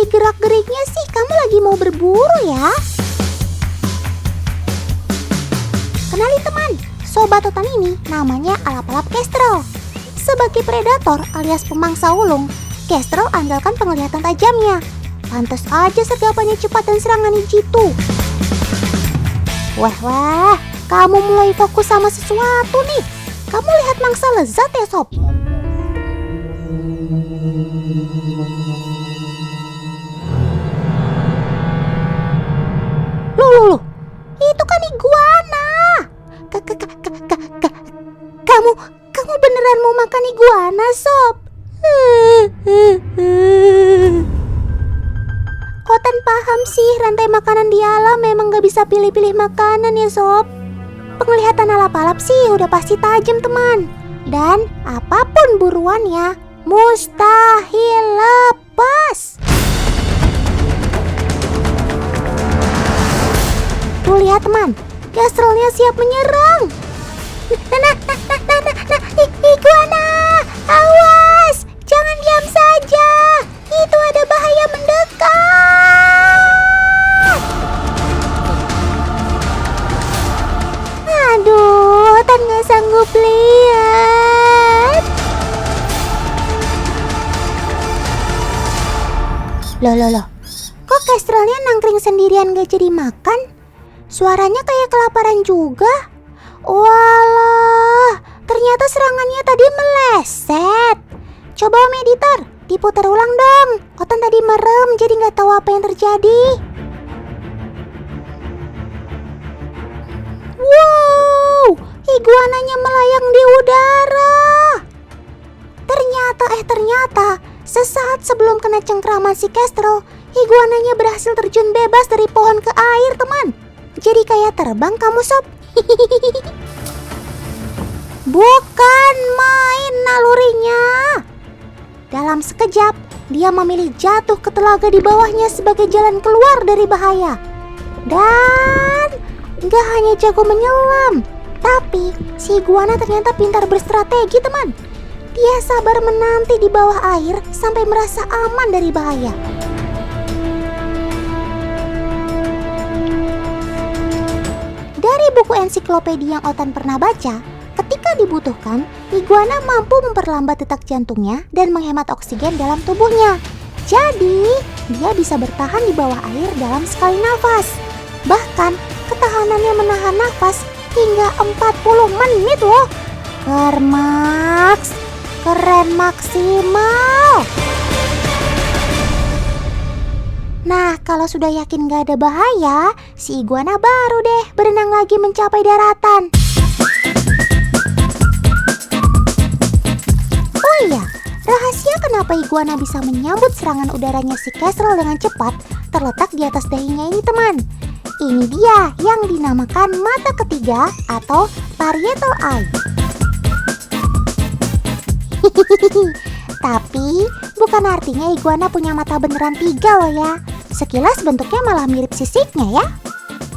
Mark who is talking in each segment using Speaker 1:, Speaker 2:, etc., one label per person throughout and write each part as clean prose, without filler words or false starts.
Speaker 1: Dari gerak-geriknya sih kamu lagi mau berburu ya. Kenali teman, sobat otan ini namanya alap-alap kestrel. Sebagai predator alias pemangsa ulung, kestrel andalkan penglihatan tajamnya. Pantas aja sergapannya cepat dan serangannya jitu. Wah, kamu mulai fokus sama sesuatu nih. Kamu lihat mangsa lezat ya sob? Loh, itu kan iguana. Kamu beneran mau makan iguana sob? Otan paham sih, rantai makanan di alam memang gak bisa pilih-pilih makanan ya sob. Penglihatan alap-alap sih udah pasti tajam teman. Dan apapun buruannya mustahil lepas. Tuh lihat teman, kestrelnya siap menyerang. Iguana, awas, jangan diam saja. Itu ada bahaya mendekat. Aduh, Otan gak sanggup lihat. Loh, kok kestrelnya nangkring sendirian gak jadi makan? Suaranya kayak kelaparan juga. Walah, ternyata serangannya tadi meleset. Coba Om Editor, diputar ulang dong. Otan tadi merem jadi gak tahu apa yang terjadi. Wow, iguananya melayang di udara. Ternyata sesaat sebelum kena cengkraman si kestrel, iguananya berhasil terjun bebas dari pohon ke air teman. Jadi kayak terbang kamu sob. Bukan main nalurinya. Dalam sekejap, dia memilih jatuh ke telaga di bawahnya sebagai jalan keluar dari bahaya. Dan gak hanya jago menyelam, tapi si iguana ternyata pintar berstrategi teman. Dia sabar menanti di bawah air sampai merasa aman dari bahaya. Dari buku ensiklopedia yang Otan pernah baca, ketika dibutuhkan, iguana mampu memperlambat detak jantungnya dan menghemat oksigen dalam tubuhnya. Jadi, dia bisa bertahan di bawah air dalam sekali nafas. Bahkan, ketahanannya menahan nafas hingga 40 menit loh. Keren maksimal. Nah, kalau sudah yakin gak ada bahaya, si iguana baru deh berenang lagi mencapai daratan. Oh iya, rahasia kenapa iguana bisa menyambut serangan udaranya si kestrel dengan cepat terletak di atas dahinya ini teman. Ini dia yang dinamakan mata ketiga atau parietal eye. Tapi bukan artinya iguana punya mata beneran 3 loh ya. Sekilas bentuknya malah mirip sisiknya ya.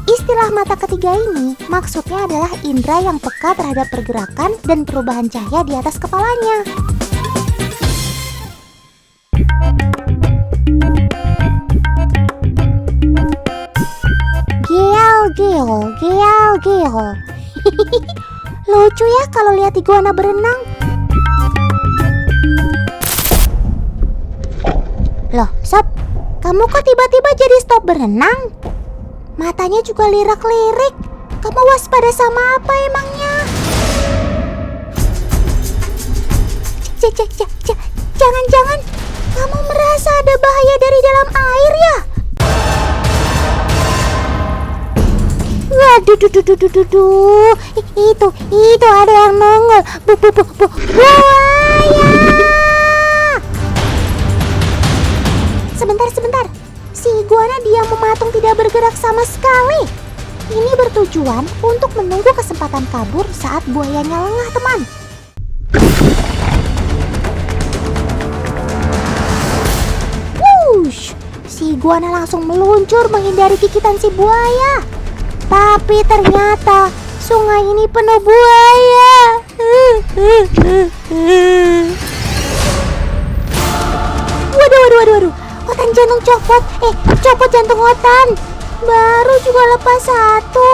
Speaker 1: Istilah mata ketiga ini maksudnya adalah indera yang peka terhadap pergerakan dan perubahan cahaya di atas kepalanya. Geol. Lucu ya kalau lihat iguana berenang. Loh, sob, kamu kok tiba-tiba jadi stop berenang? Matanya juga lirak-lirik. Kamu waspada sama apa emangnya? Jangan-jangan kamu merasa ada bahaya dari dalam air ya? Waduh, itu ada yang nongol. Buaya! Sebentar. Si iguana diam mematung tidak bergerak sama sekali. Ini bertujuan untuk menunggu kesempatan kabur saat buayanya lengah, teman. Wush! Si iguana langsung meluncur menghindari gigitan si buaya. Tapi ternyata sungai ini penuh buaya. Waduh. Otan jantung copot. Copot jantung Otan. Baru juga lepas satu.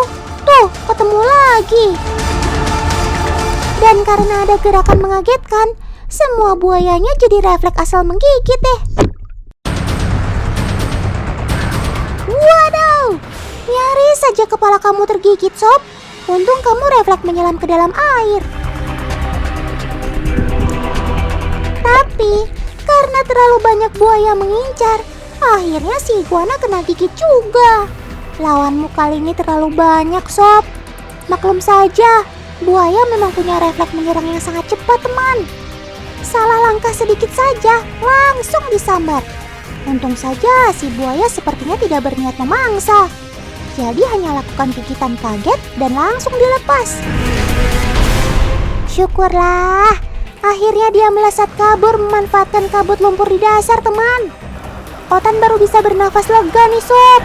Speaker 1: Tuh, ketemu lagi. Dan karena ada gerakan mengagetkan, semua buayanya jadi refleks asal menggigit deh. Waduh, nyaris saja kepala kamu tergigit, Sob. Untung kamu refleks menyelam ke dalam air. Tapi, karena terlalu banyak buaya mengincar, akhirnya si iguana kena gigit juga. Lawanmu kali ini terlalu banyak, Sob. Maklum saja, buaya memang punya refleks menyerang yang sangat cepat, teman. Salah langkah sedikit saja, langsung disambar. Untung saja si buaya sepertinya tidak berniat memangsa. Jadi hanya lakukan gigitan kaget dan langsung dilepas. Syukurlah, akhirnya dia melesat kabur memanfaatkan kabut lumpur di dasar, teman. Otan baru bisa bernafas lega nih, Sob.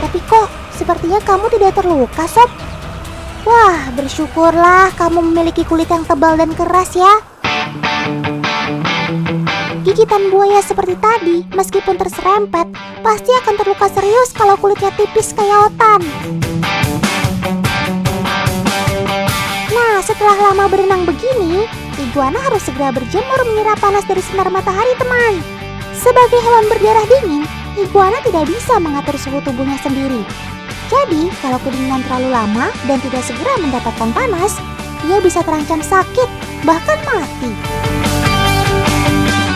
Speaker 1: Tapi kok sepertinya kamu tidak terluka, Sob? Wah, bersyukurlah kamu memiliki kulit yang tebal dan keras ya. Gigitan buaya seperti tadi, meskipun terserempet, pasti akan terluka serius kalau kulitnya tipis kayak Otan. Nah, setelah lama berenang begini, iguana harus segera berjemur menyerap panas dari sinar matahari, teman. Sebagai hewan berdarah dingin, iguana tidak bisa mengatur suhu tubuhnya sendiri. Jadi, kalau kedinginan terlalu lama dan tidak segera mendapatkan panas, ia bisa terancam sakit, bahkan mati.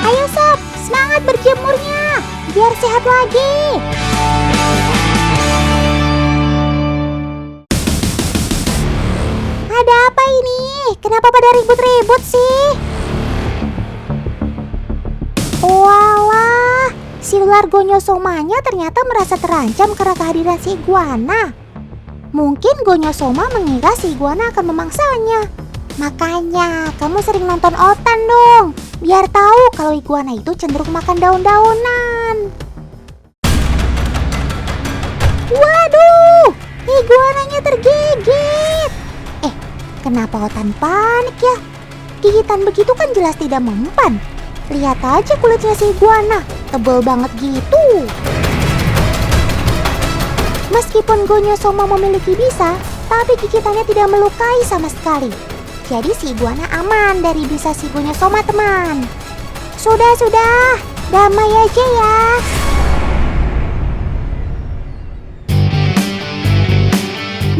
Speaker 1: Ayo Sob, semangat berjemurnya, biar sehat lagi. Ada apa ini? Kenapa pada ribut-ribut sih? Walah, si ular gonyosomanya ternyata merasa terancam karena kehadiran si iguana. Mungkin gonyosoma mengira si iguana akan memangsanya. Makanya kamu sering nonton Otan dong, biar tahu kalau iguana itu cenderung makan daun-daunan. Waduh, iguananya tergigit. Kenapa Otan panik ya? Gigitan begitu kan jelas tidak mempan. Lihat aja kulitnya si iguana, tebal banget gitu. Meskipun gonyosoma memiliki bisa, tapi gigitannya tidak melukai sama sekali. Jadi si iguana aman dari bisa si gonyosoma, teman. Sudah, damai aja ya.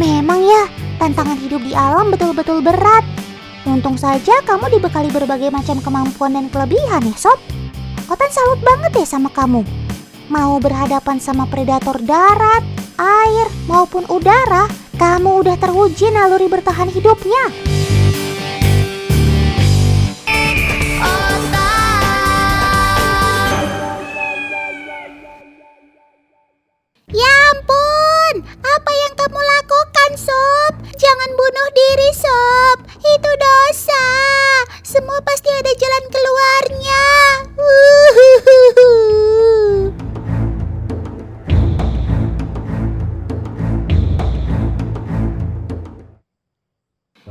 Speaker 1: Memang ya, tantangan hidup di alam betul-betul berat. Untung saja kamu dibekali berbagai macam kemampuan dan kelebihan ya, Sob. Otan salut banget ya sama kamu. Mau berhadapan sama predator darat, air, maupun udara, kamu udah teruji naluri bertahan hidupnya. Ya ampun, apa yang kamu lakukan, Sob? Jangan bunuh diri, Sob. Itu dosa. Semua pasti ada jalan keluarnya.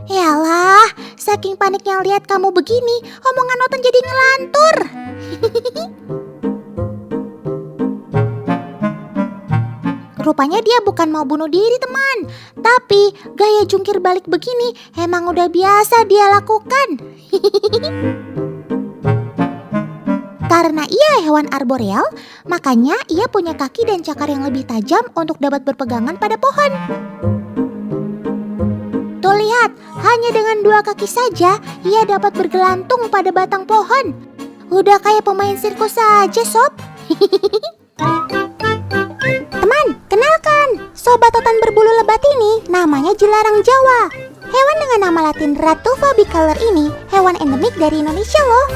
Speaker 1: Yalah, saking paniknya lihat kamu begini, omongan Otan jadi ngelantur. Rupanya dia bukan mau bunuh diri, teman. Tapi gaya jungkir balik begini emang udah biasa dia lakukan. Karena ia hewan arboreal, makanya ia punya kaki dan cakar yang lebih tajam untuk dapat berpegangan pada pohon. Tuh lihat, hanya dengan 2 kaki saja ia dapat bergelantung pada batang pohon. Udah kayak pemain sirkus saja, Sob. Teman, kenalkan, sobat Otan berbulu lebat ini namanya jelarang Jawa. Hewan dengan nama latin Ratuffa bicolor ini hewan endemik dari Indonesia loh.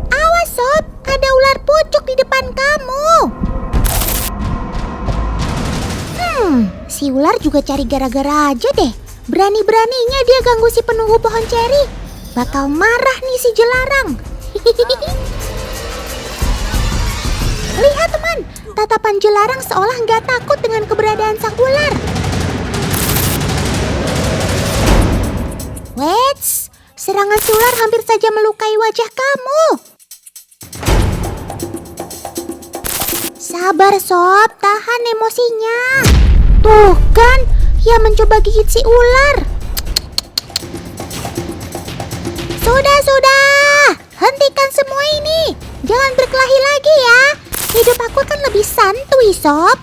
Speaker 1: Awas Sob, ada ular pucuk di depan kamu. Si ular juga cari gara-gara aja deh. Berani-beraninya dia ganggu si penunggu pohon ceri. Bakal marah nih si jelarang. Lihat teman, tatapan jelarang seolah nggak takut dengan keberadaan sang ular. Wets, serangan si ular hampir saja melukai wajah kamu. Sabar Sob, tahan emosinya. Tuh kan, ia mencoba gigit si ular. Sudah, hentikan semua ini. Jangan berkelahi lagi ya. Hidup aku kan lebih santuy, Sob.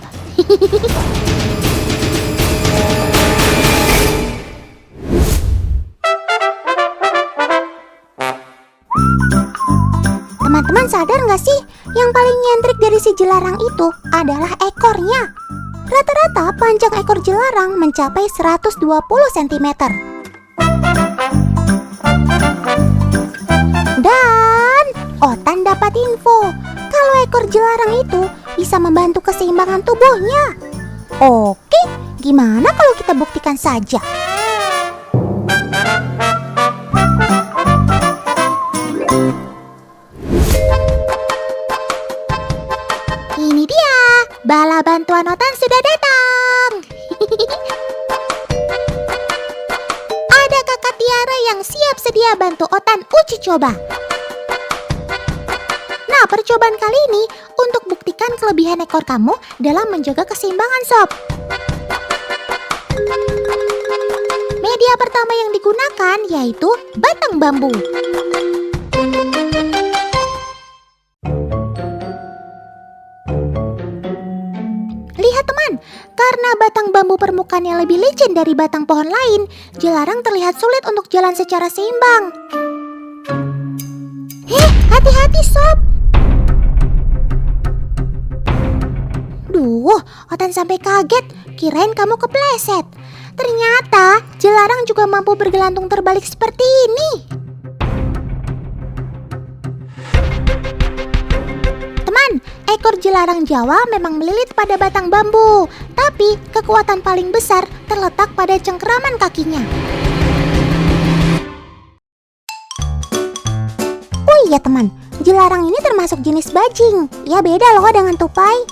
Speaker 1: Teman-teman sadar nggak sih, yang paling nyentrik dari si jelarang itu adalah ekornya. Rata-rata panjang ekor jelarang mencapai 120 cm. Dan Otan dapat info kalau ekor jelarang itu bisa membantu keseimbangan tubuhnya. Oke, gimana kalau kita buktikan saja? Ini dia, bala bantuan Otan sudah datang. Ada kakak Tiara yang siap sedia bantu Otan uji coba. Nah, percobaan kali ini untuk buktikan kelebihan ekor kamu dalam menjaga keseimbangan, Sob. Media pertama yang digunakan yaitu batang bambu. Lihat teman, karena batang bambu permukaannya lebih licin dari batang pohon lain, jelarang terlihat sulit untuk jalan secara seimbang. Hati-hati Sob. Duh, Otan sampai kaget, kirain kamu kepleset. Ternyata jelarang juga mampu bergelantung terbalik seperti ini. Teman, ekor jelarang Jawa memang melilit pada batang bambu, tapi kekuatan paling besar terletak pada cengkeraman kakinya. Oh iya teman, jelarang ini termasuk jenis bajing. Ya beda loh dengan tupai.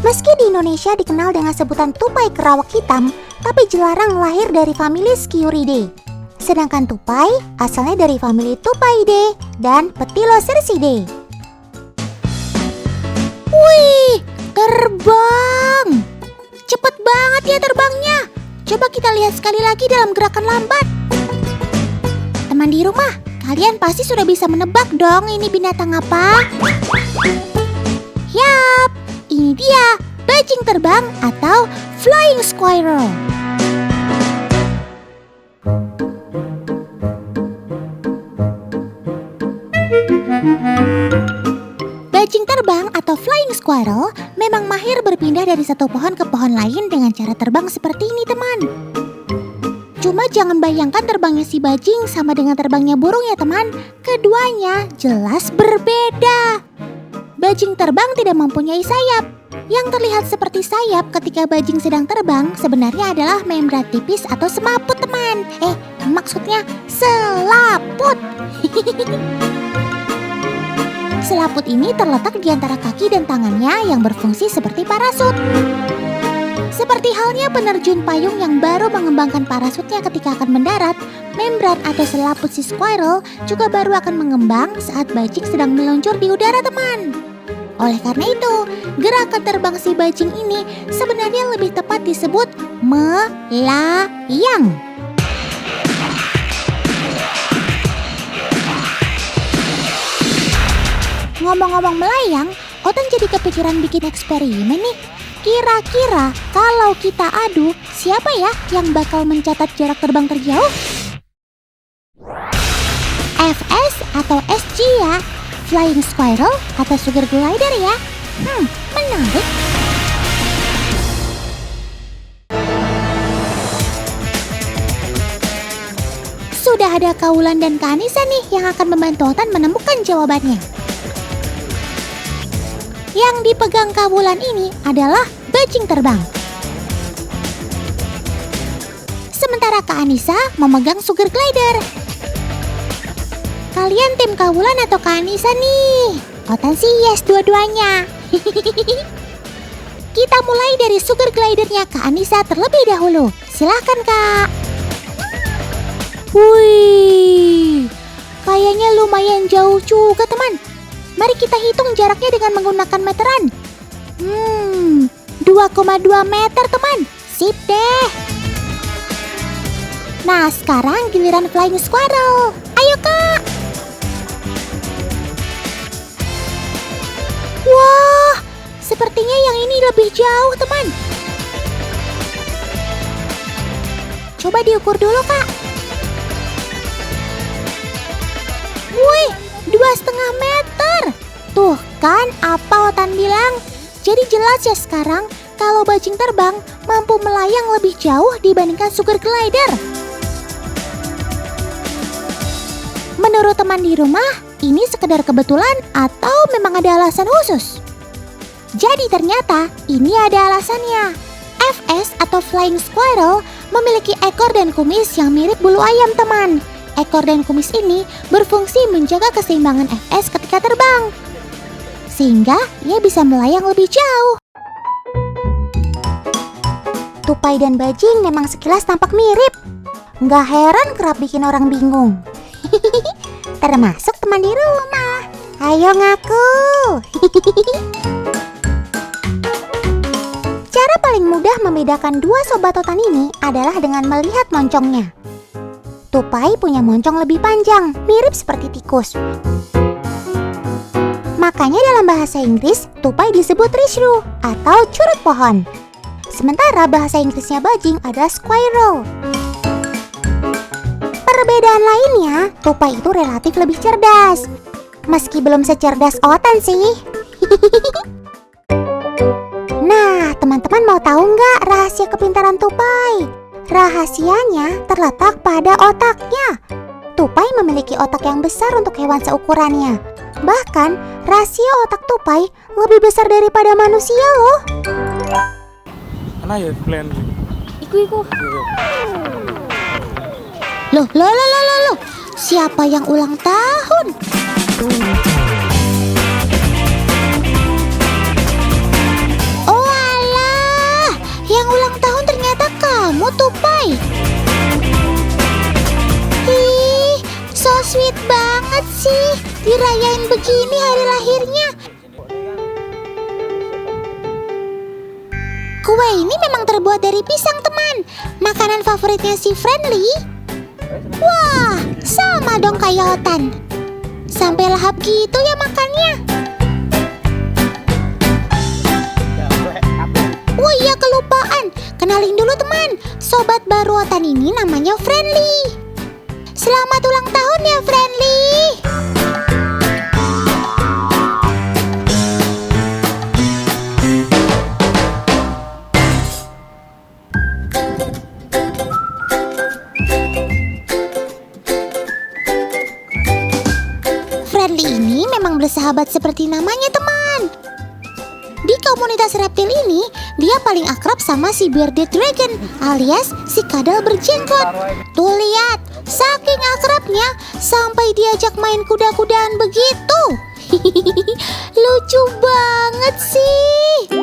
Speaker 1: Meski di Indonesia dikenal dengan sebutan tupai kerawak hitam, tapi jelarang lahir dari famili Sciuridae. Sedangkan tupai asalnya dari famili Tupaidae dan Petilocercidae. Wih, terbang! Cepet banget ya terbangnya. Coba kita lihat sekali lagi dalam gerakan lambat. Teman di rumah, kalian pasti sudah bisa menebak dong ini binatang apa? Yap, ini dia, bajing terbang atau flying squirrel. Bajing terbang atau flying squirrel memang mahir berpindah dari satu pohon ke pohon lain dengan cara terbang seperti ini teman. Cuma jangan bayangkan terbangnya si bajing sama dengan terbangnya burung ya teman. Keduanya jelas berbeda. Bajing terbang tidak mempunyai sayap. Yang terlihat seperti sayap ketika bajing sedang terbang sebenarnya adalah membran tipis atau semaput teman. Maksudnya selaput. Selaput ini terletak di antara kaki dan tangannya yang berfungsi seperti parasut. Seperti halnya penerjun payung yang baru mengembangkan parasutnya ketika akan mendarat, membran atau selaput si squirrel juga baru akan mengembang saat bajing sedang meluncur di udara teman. Oleh karena itu, gerakan terbang si bajing ini sebenarnya lebih tepat disebut melayang. Ngomong-ngomong melayang, Otan jadi kepikiran bikin eksperimen nih. Kira-kira kalau kita adu, siapa ya yang bakal mencatat jarak terbang terjauh? FS atau SG ya? Flying squirrel atau sugar glider ya? Menarik. Sudah ada Kaulan dan Kak Anissa nih yang akan membantu Otan menemukan jawabannya. Yang dipegang Kaulan ini adalah bajing terbang. Sementara Kak Anissa memegang sugar glider. Kalian tim Kaulan atau Kak Anissa nih? Otan sih yes dua-duanya. Kita mulai dari sugar glidernya Kak Anissa terlebih dahulu. Silahkan Kak. Wih, kayaknya lumayan jauh juga teman. Mari kita hitung jaraknya dengan menggunakan meteran. 2,2 meter teman. Sip deh. Nah, sekarang giliran Flying Squirrel. Ayo kak. Wah, sepertinya yang ini lebih jauh teman. Coba diukur dulu kak. Wih, 2,5 meter. Tuh kan apa Otan bilang. Jadi jelas ya sekarang kalau bajing terbang mampu melayang lebih jauh dibandingkan sugar glider. Menurut teman di rumah, ini sekedar kebetulan atau memang ada alasan khusus? Jadi ternyata ini ada alasannya. FS atau Flying Squirrel memiliki ekor dan kumis yang mirip bulu ayam teman. Ekor dan kumis ini berfungsi menjaga keseimbangan FS ketika terbang, sehingga ia bisa melayang lebih jauh. Tupai dan bajing memang sekilas tampak mirip. Nggak heran kerap bikin orang bingung. Termasuk teman di rumah. Ayo ngaku. Cara paling mudah membedakan dua sobat Otan ini adalah dengan melihat moncongnya. Tupai punya moncong lebih panjang, mirip seperti tikus. Makanya dalam bahasa Inggris, tupai disebut rishru atau curut pohon. Sementara bahasa Inggrisnya bajing adalah squirrel. Perbedaan lainnya, tupai itu relatif lebih cerdas. Meski belum secerdas Otan sih. Nah, teman-teman mau tahu nggak rahasia kepintaran tupai? Rahasianya terletak pada otaknya. Tupai memiliki otak yang besar untuk hewan seukurannya. Bahkan, rasio otak tupai lebih besar daripada manusia loh.
Speaker 2: Mana ya plan?
Speaker 1: Iku. Loh. Siapa yang ulang tahun? Oh alah, yang ulang tahun ternyata kamu tupai. Ih, so sweet banget sih. Dirayain begini hari lahirnya. Kue ini memang terbuat dari pisang teman. Makanan favoritnya si Friendly. Wah, sama dong kayak Otan. Sampai lahap gitu ya makannya. Oh iya kelupaan. Kenalin dulu teman. Sobat baru Otan ini namanya Friendly. Selamat ulang tahun ya Friendly. Friendly ini memang bersahabat seperti namanya teman. Di komunitas reptil ini, dia paling akrab sama si bearded dragon alias si kadal berjenggot. Tuh lihat, saking akrabnya sampai diajak main kuda-kudaan begitu. Lucu banget sih.